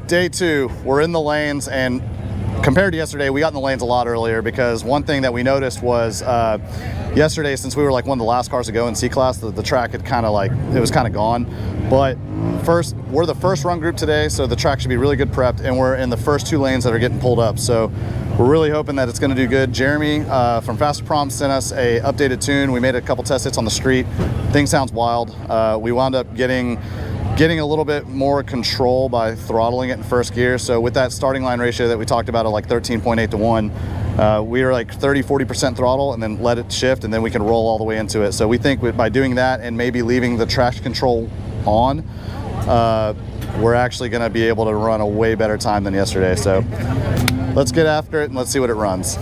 day 2, we're in the lanes, and compared to yesterday, we got in the lanes a lot earlier because one thing that we noticed was yesterday, since we were like one of the last cars to go in C-Class, the track had kind of like, it was kind of gone. But we're the first run group today, so the track should be really good prepped, and we're in the first 2 lanes that are getting pulled up. So we're really hoping that it's going to do good. Jeremy from Faster Prom sent us a updated tune. We made a couple test hits on the street. Thing sounds wild. We wound up getting a little bit more control by throttling it in first gear. So with that starting line ratio that we talked about of like 13.8 to 1, we are like 30-40% throttle and then let it shift, and then we can roll all the way into it. So we think by doing that and maybe leaving the traction control on, we're actually going to be able to run a way better time than yesterday. So let's get after it and let's see what it runs.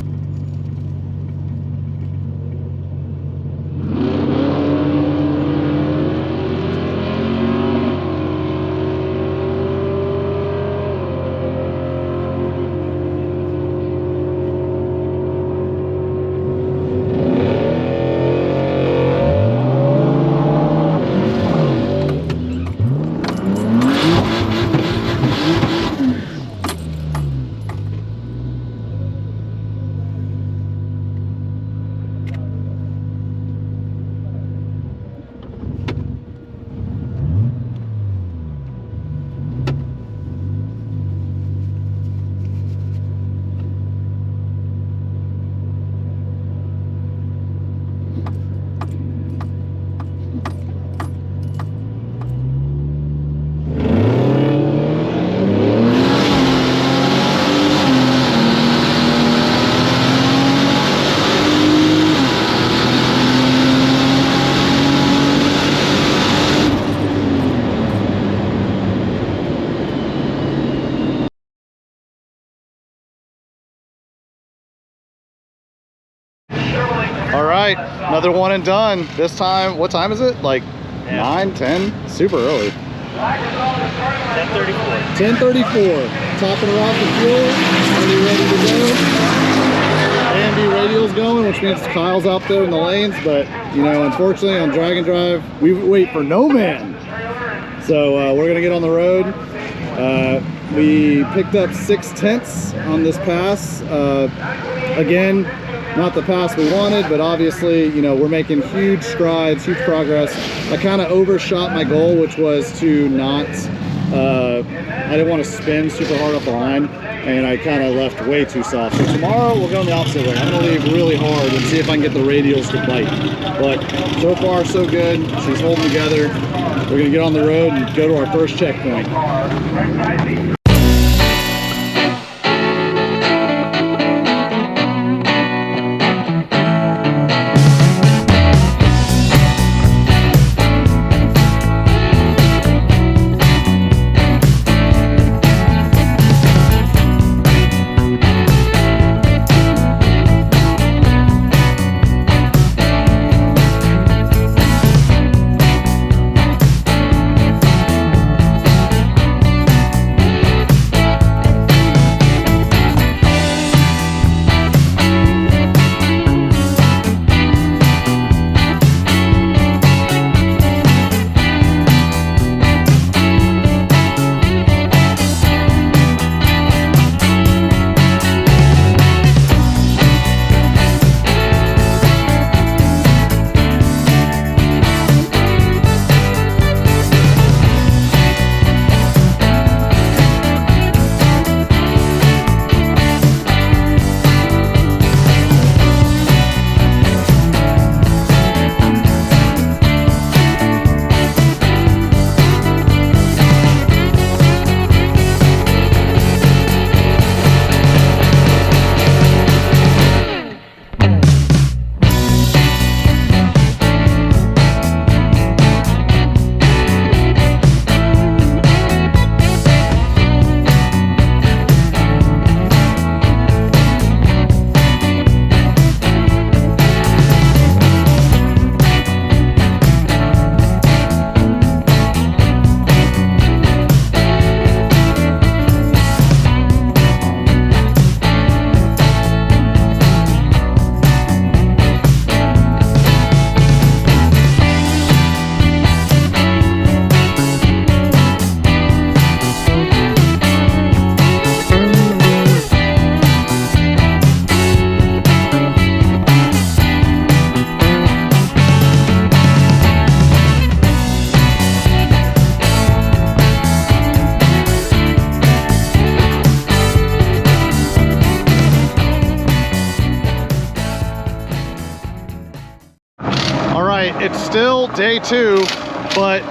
All right, another one and done. This time, what time is it? Like 9, 10? Super early. 10:34. 10:34. Topping her off the fuel. Already ready to go. AMB radial's going, which means Kyle's out there in the lanes. But, you know, unfortunately on drag and drive, we wait for no man. So we're going to get on the road. We picked up 6/10 on this pass. Again, not the pass we wanted, but obviously, you know, we're making huge strides, huge progress. I kind of overshot my goal, which was to not, I didn't want to spin super hard off the line, and I kind of left way too soft. So tomorrow we'll go in the opposite way. I'm gonna leave really hard and see if I can get the radials to bite. But so far, so good. She's holding together. We're gonna get on the road and go to our first checkpoint. full day 2, but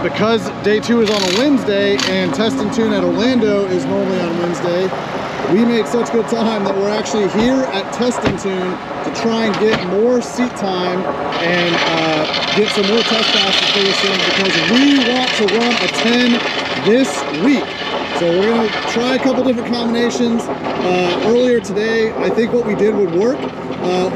because day 2 is on a Wednesday and test and tune at Orlando is normally on Wednesday, we made such good time that we're actually here at test and tune to try and get more seat time and get some more test passes for this thing, because we want to run a 10 this week. So we're gonna try a couple different combinations. Earlier today, I think what we did would work.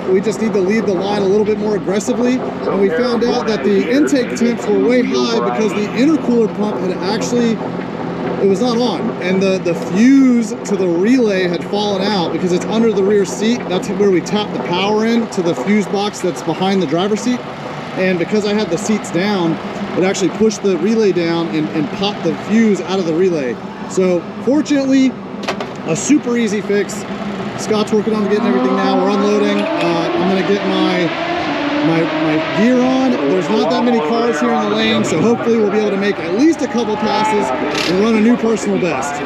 We just need to lead the line a little bit more aggressively. And we found out that the intake temps were way high because the intercooler pump had actually, it was not on. And the fuse to the relay had fallen out because it's under the rear seat. That's where we tap the power in to the fuse box that's behind the driver's seat. And because I had the seats down, it actually pushed the relay down and popped the fuse out of the relay. So fortunately, a super easy fix. Scott's working on getting everything now. We're unloading. I'm gonna get my gear on. There's not that many cars here in the lane, so hopefully we'll be able to make at least a couple passes and run a new personal best.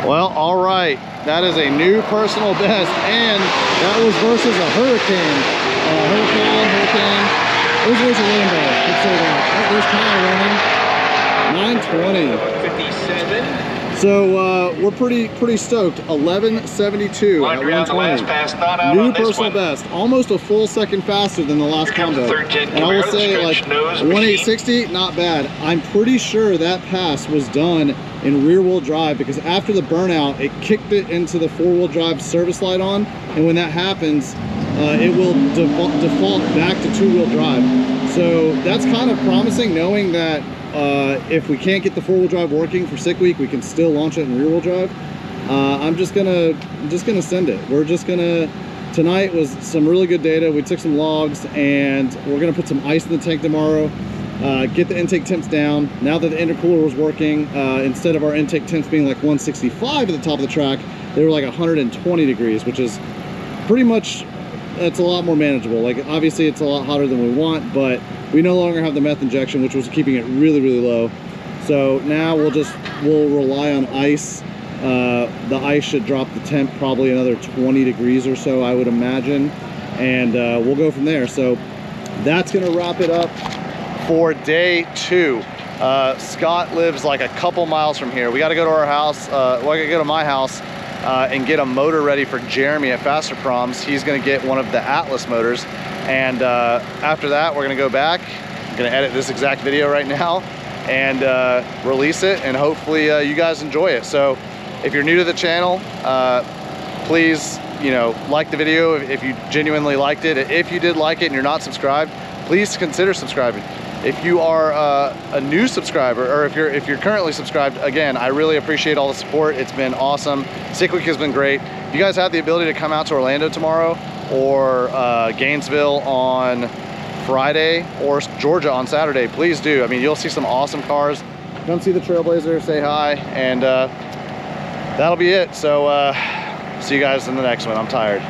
Well, all right, that is a new personal best, and that was versus a Hurricane. Hurricane. It was versus a Rainbow. Let's say that. There's Kyle running. 920. 57. So we're pretty stoked. 1172 at 120. New personal best. Almost a full second faster than the last combo. And I will say, like, 1860, not bad. I'm pretty sure that pass was done in rear-wheel drive, because after the burnout, it kicked it into the four-wheel drive service light on, and when that happens, it will default back to two-wheel drive. So that's kind of promising, knowing that if we can't get the four-wheel drive working for sick week, we can still launch it in rear-wheel drive. I'm just gonna send it. We're just gonna, tonight was some really good data. We took some logs, and we're gonna put some ice in the tank tomorrow. Get the intake temps down. Now that the intercooler was working, instead of our intake temps being like 165 at the top of the track, they were like 120 degrees, which is pretty much, that's a lot more manageable. Like, obviously it's a lot hotter than we want, but we no longer have the meth injection, which was keeping it really, really low. So now we'll rely on ice. The ice should drop the temp probably another 20 degrees or so, I would imagine, and we'll go from there. So that's gonna wrap it up for day 2. Scott lives like a couple miles from here. We got to go to our house. Well, I got to go to my house and get a motor ready for Jeremy at Faster Proms. He's going to get one of the Atlas motors. And after that, we're going to go back. I'm going to edit this exact video right now and release it, and hopefully you guys enjoy it. So if you're new to the channel, please, you know, like the video if you genuinely liked it. If you did like it and you're not subscribed, please consider subscribing. If you are a new subscriber, or if you're currently subscribed, again, I really appreciate all the support. It's been awesome. Sick Week has been great. If you guys have the ability to come out to Orlando tomorrow, or Gainesville on Friday, or Georgia on Saturday, please do. I mean, you'll see some awesome cars. Come see the Trailblazer, say hi, and that'll be it. So see you guys in the next one. I'm tired.